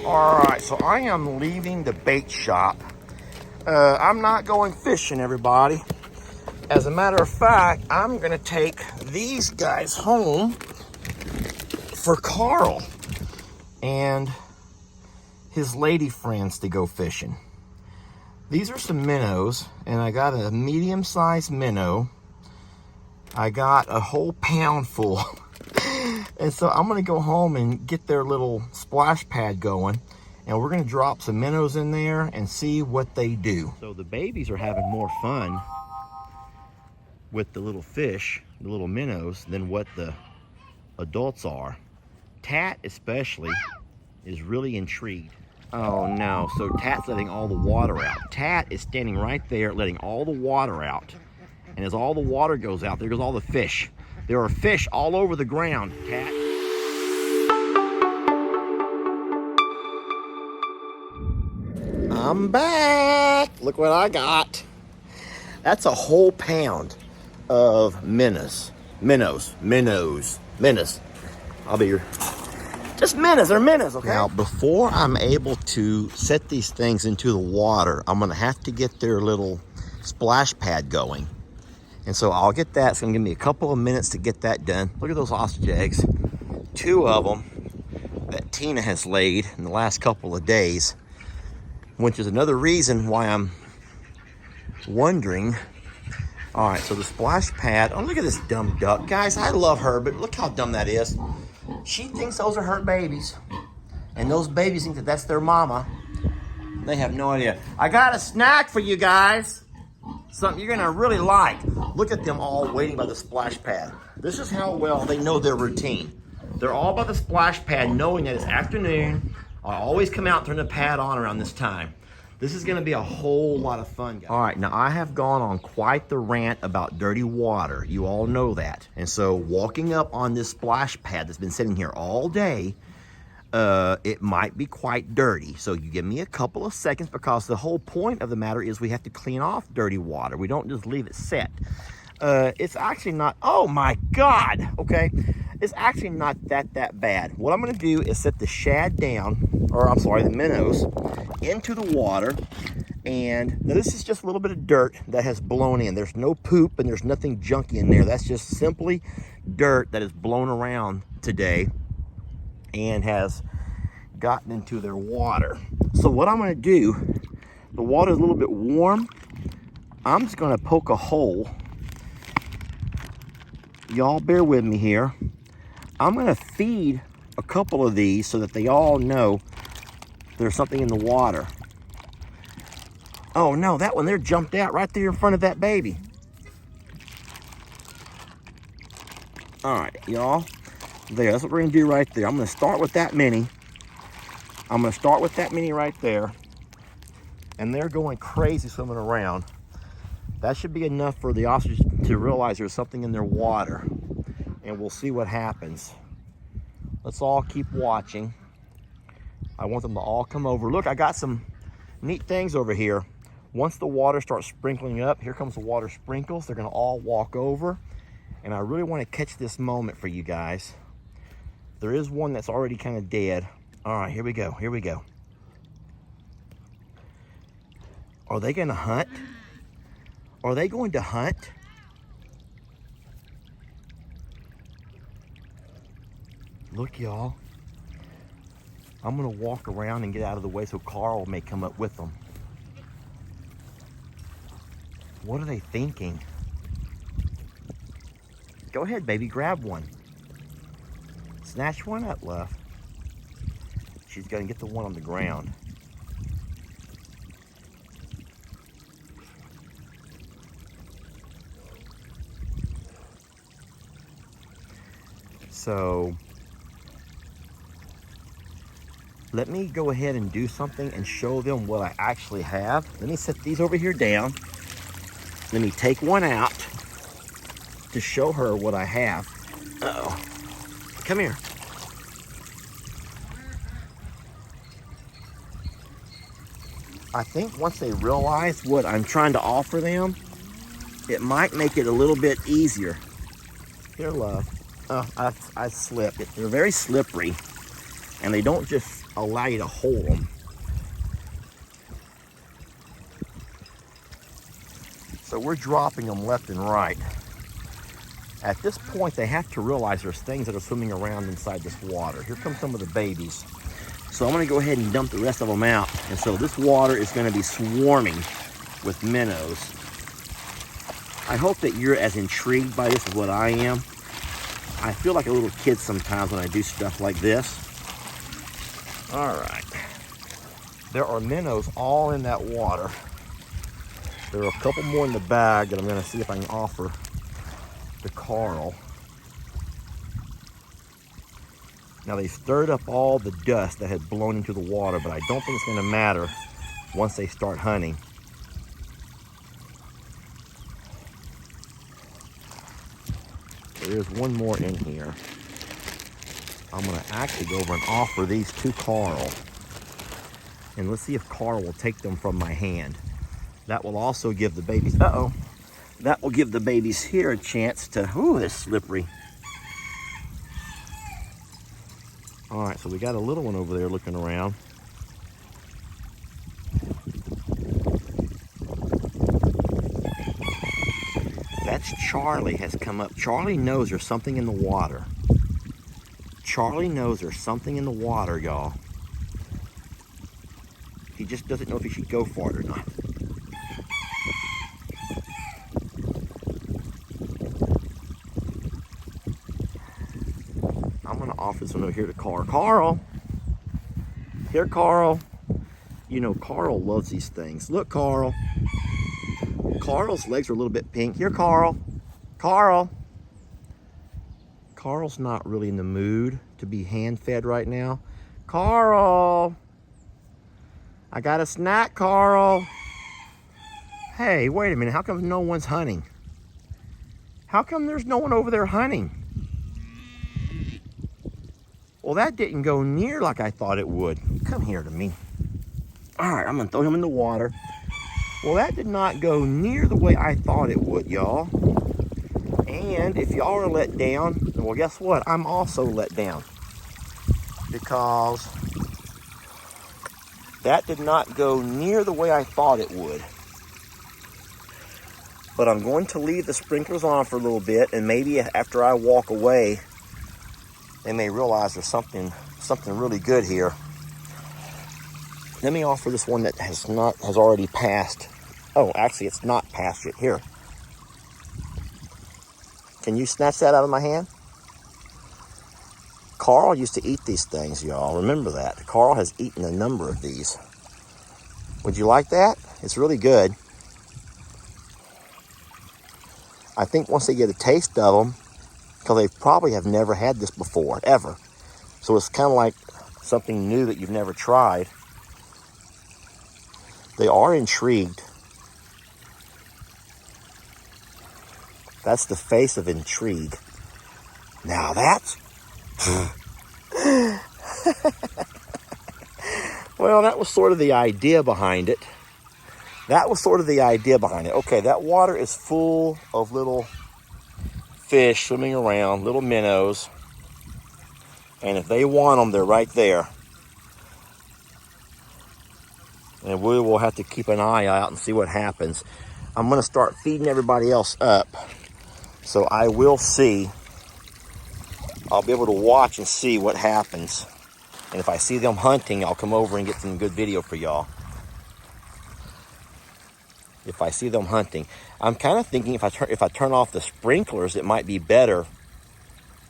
All right, so I am leaving the bait shop. I'm not going fishing, everybody. As a matter of fact, I'm gonna take these guys home for Carl and his lady friends to go fishing. These are some minnows, and I got a medium-sized minnow. I got a whole pound full. And so I'm gonna go home and get their little splash pad going, and we're gonna drop some minnows in there and see what they do. So the babies are having more fun with the little fish, the little minnows, than what the adults are. Tat especially is really intrigued. Oh no, so Tat's letting all the water out. Tat is standing right there letting all the water out. And as all the water goes out, there goes all the fish. There are fish all over the ground, Tat. I'm back. Look what I got. That's a whole pound of minnows. Minnows. I'll be your... Just minnows, they're minnows, okay? Now, before I'm able to set these things into the water, I'm gonna have to get their little splash pad going. And so I'll get that. It's gonna give me a couple of minutes to get that done. Look at those ostrich eggs. 2 of them that Tina has laid in the last couple of days, which is another reason why I'm wondering. All right, so the splash pad. Oh, look at this dumb duck. Guys, I love her, but look how dumb that is. She thinks those are her babies, and those babies think that that's their mama. They have no idea. I got a snack for you guys. Something you're gonna really like. Look at them all waiting by the splash pad. This is how well they know their routine. They're all by the splash pad knowing that it's afternoon. I always come out and turn the pad on around this time. This is gonna be a whole lot of fun, guys. All right, now I have gone on quite the rant about dirty water. You all know that. And so walking up on this splash pad that's been sitting here all day, it might be quite dirty. So you give me a couple of seconds, because the whole point of the matter is we have to clean off dirty water. We don't just leave it set. It's actually not, oh my God, okay? It's actually not that bad. What I'm gonna do is set the shad down, or I'm sorry, the minnows, into the water. And now this is just a little bit of dirt that has blown in. There's no poop and there's nothing junky in there. That's just simply dirt that has blown around today and has gotten into their water. So what I'm gonna do, the water is a little bit warm. I'm just gonna poke a hole. Y'all bear with me here. I'm gonna feed a couple of these so that they all know there's something in the water. Oh no, that one there jumped out right there in front of that baby. All right, y'all. There, that's what we're gonna do right there. I'm gonna start with that mini. I'm gonna start with that mini right there. And they're going crazy swimming around. That should be enough for the ostrich to realize there's something in their water. And we'll see what happens. Let's all keep watching. I want them to all come over. Look, I got some neat things over here. Once the water starts sprinkling up, here comes the water sprinkles. They're gonna all walk over. And I really wanna catch this moment for you guys. There is one that's already kind of dead. All right, here we go, here we go. Are they gonna hunt? Are they going to hunt? Look, y'all. I'm gonna walk around and get out of the way so Carl may come up with them. What are they thinking? Go ahead, baby, grab one. Snatch one up, love. She's gonna get the one on the ground. So let me go ahead and do something and show them what I actually have. Let me set these over here down. Let me take one out to show her what I have. Uh-oh. Come here. I think once they realize what I'm trying to offer them, it might make it a little bit easier. Here, love. Oh, I slipped. They're very slippery, and they don't just allow you to hold them. So we're dropping them left and right. At this point, they have to realize there's things that are swimming around inside this water. Here come some of the babies. So I'm gonna go ahead and dump the rest of them out. And so this water is gonna be swarming with minnows. I hope that you're as intrigued by this as what I am. I feel like a little kid sometimes when I do stuff like this. All right. There are minnows all in that water. There are a couple more in the bag that I'm gonna see if I can offer to Carl. Now they stirred up all the dust that had blown into the water, but I don't think it's gonna matter once they start hunting. There is one more in here. I'm gonna actually go over and offer these to Carl. And let's see if Carl will take them from my hand. That will also give the babies, that will give the babies here a chance to, ooh, it's slippery. All right, so we got a little one over there looking around. That's Charlie has come up. Charlie knows there's something in the water. Charlie knows there's something in the water, y'all. He just doesn't know if he should go for it or not. I'm gonna offer this one over here to Carl. Carl! Here, Carl. You know, Carl loves these things. Look, Carl. Carl's legs are a little bit pink. Here, Carl. Carl. Carl's not really in the mood to be hand-fed right now. Carl. I got a snack, Carl. Hey, wait a minute. How come no one's hunting? How come there's no one over there hunting? Well, that didn't go near like I thought it would. Come here to me. All right, I'm gonna throw him in the water. Well, that did not go near the way I thought it would, y'all. And if y'all are let down, well, guess what? I'm also let down. Because that did not go near the way I thought it would. But I'm going to leave the sprinklers on for a little bit, and maybe after I walk away, they may realize there's something really good here. Let me offer this one that has already passed. Oh, actually, it's not passed yet. Here. Can you snatch that out of my hand? Carl used to eat these things, y'all. Remember that. Carl has eaten a number of these. Would you like that? It's really good. I think once they get a taste of them, because they probably have never had this before, ever. So it's kind of like something new that you've never tried. They are intrigued. That's the face of intrigue. Now that's... Well, that was sort of the idea behind it. Okay, that water is full of little fish swimming around, little minnows. And if they want them, they're right there. And we will have to keep an eye out and see what happens. I'm going to start feeding everybody else up. So I will see. I'll be able to watch and see what happens. And if I see them hunting, I'll come over and get some good video for y'all. If I see them hunting. I'm kind of thinking if I turn off the sprinklers, it might be better.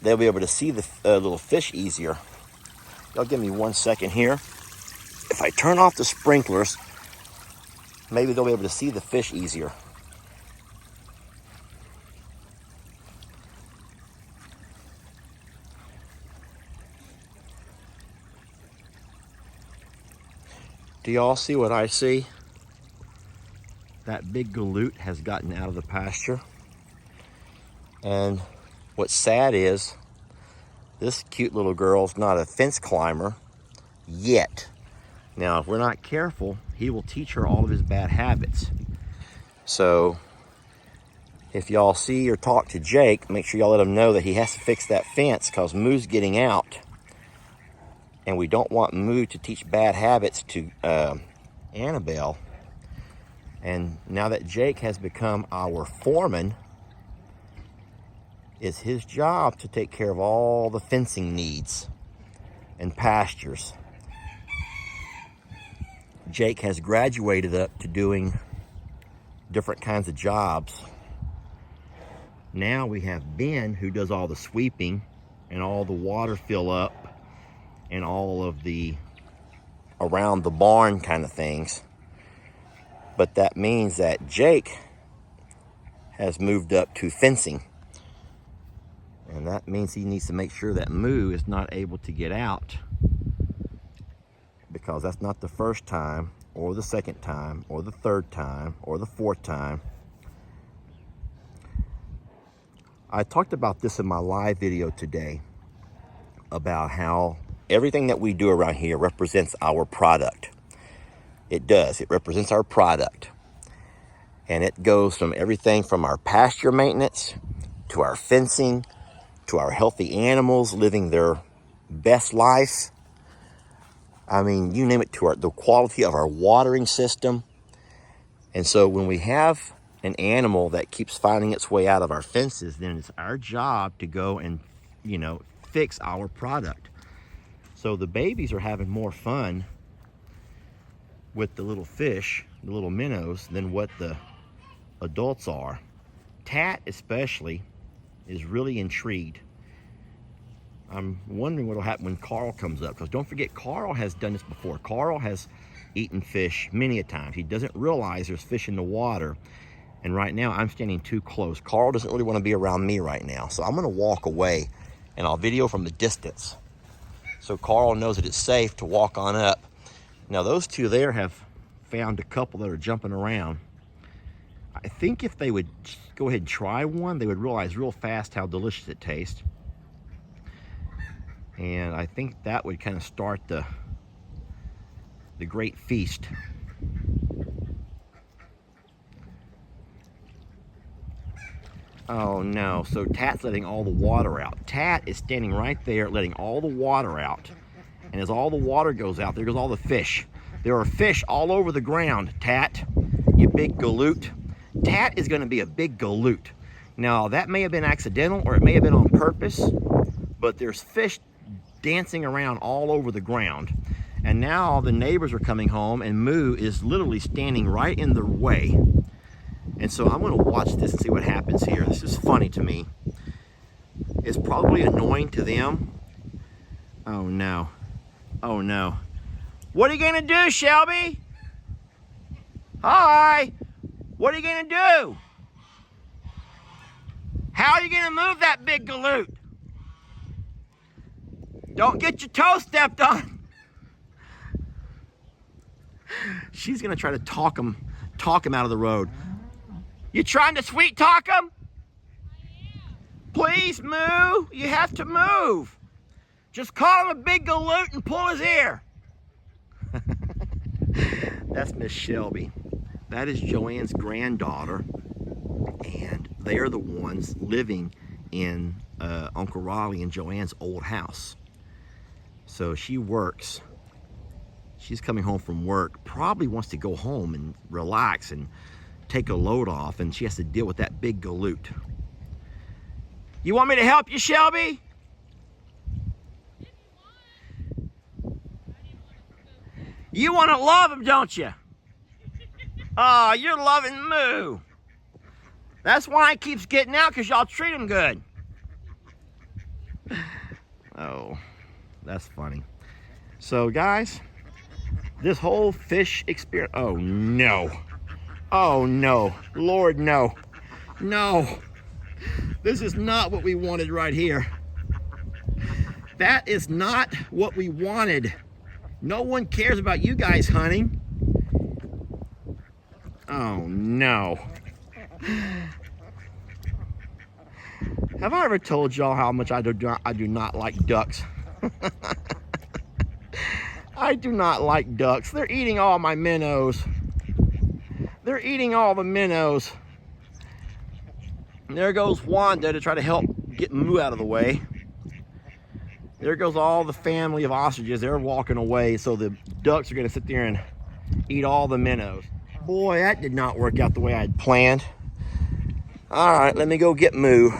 They'll be able to see the little fish easier. Y'all give me 1 second here. If I turn off the sprinklers, maybe they'll be able to see the fish easier. Do y'all see what I see? That big galoot has gotten out of the pasture. And what's sad is, this cute little girl's not a fence climber yet. Now, if we're not careful, he will teach her all of his bad habits. So, if y'all see or talk to Jake, make sure y'all let him know that he has to fix that fence because Moo's getting out. And we don't want Moo to teach bad habits to Annabelle. And now that Jake has become our foreman, it's his job to take care of all the fencing needs and pastures. Jake has graduated up to doing different kinds of jobs. Now we have Ben, who does all the sweeping and all the water fill up and all of the around the barn kind of things. But that means that Jake has moved up to fencing. And that means he needs to make sure that Moo is not able to get out, because that's not the first time, or the second time, or the third time, or the fourth time. I talked about this in my live video today, about how everything that we do around here represents our product. It does. It represents our product. And it goes from everything from our pasture maintenance, to our fencing, to our healthy animals living their best life. I mean, you name it, to the quality of our watering system. And so when we have an animal that keeps finding its way out of our fences, then it's our job to go and, fix our product. So the babies are having more fun with the little fish, the little minnows, than what the adults are. Tat especially is really intrigued. I'm wondering what will happen when Carl comes up, because don't forget, Carl has done this before. Carl has eaten fish many a time. He doesn't realize there's fish in the water, and right now I'm standing too close. Carl doesn't really want to be around me right now, so I'm going to walk away and I'll video from the distance so Carl knows that it's safe to walk on up. Now those two there have found a couple that are jumping around. I think if they would go ahead and try one, they would realize real fast how delicious it tastes. And I think that would kind of start the great feast. Oh no, so Tat's letting all the water out. Tat is standing right there letting all the water out. And as all the water goes out, there goes all the fish. There are fish all over the ground, Tat, you big galoot. Tat is going to be a big galoot. Now, that may have been accidental or it may have been on purpose, but there's fish dancing around all over the ground. And now the neighbors are coming home and Moo is literally standing right in their way. And so I'm going to watch this and see what happens here. This is funny to me. It's probably annoying to them. Oh no. Oh no. What are you going to do, Shelby? Hi. What are you going to do? How are you going to move that big galoot? Don't get your toe stepped on. She's going to try to talk him out of the road. You trying to sweet talk him? Please, Moo. You have to move. Just call him a big galoot and pull his ear. That's Miss Shelby. That is Joanne's granddaughter, and they are the ones living in Uncle Raleigh and Joanne's old house. So she works. She's coming home from work, probably wants to go home and relax and take a load off, and she has to deal with that big galoot. You want me to help you, Shelby? You want to love him, don't you? Oh, you're loving Moo. That's why he keeps getting out, because y'all treat him good. Oh, that's funny. So, guys, this whole fish experience... Oh, no. Oh, no. Lord, no. No. This is not what we wanted right here. That is not what we wanted. No one cares about you guys hunting. Oh, no. Have I ever told y'all how much I do not like ducks? I do not like ducks. They're eating all my minnows. They're eating all the minnows. And there goes Wanda to try to help get Moo out of the way. There goes all the family of ostriches. They're walking away, so the ducks are gonna sit there and eat all the minnows. Boy, that did not work out the way I had planned. All right, let me go get Moo.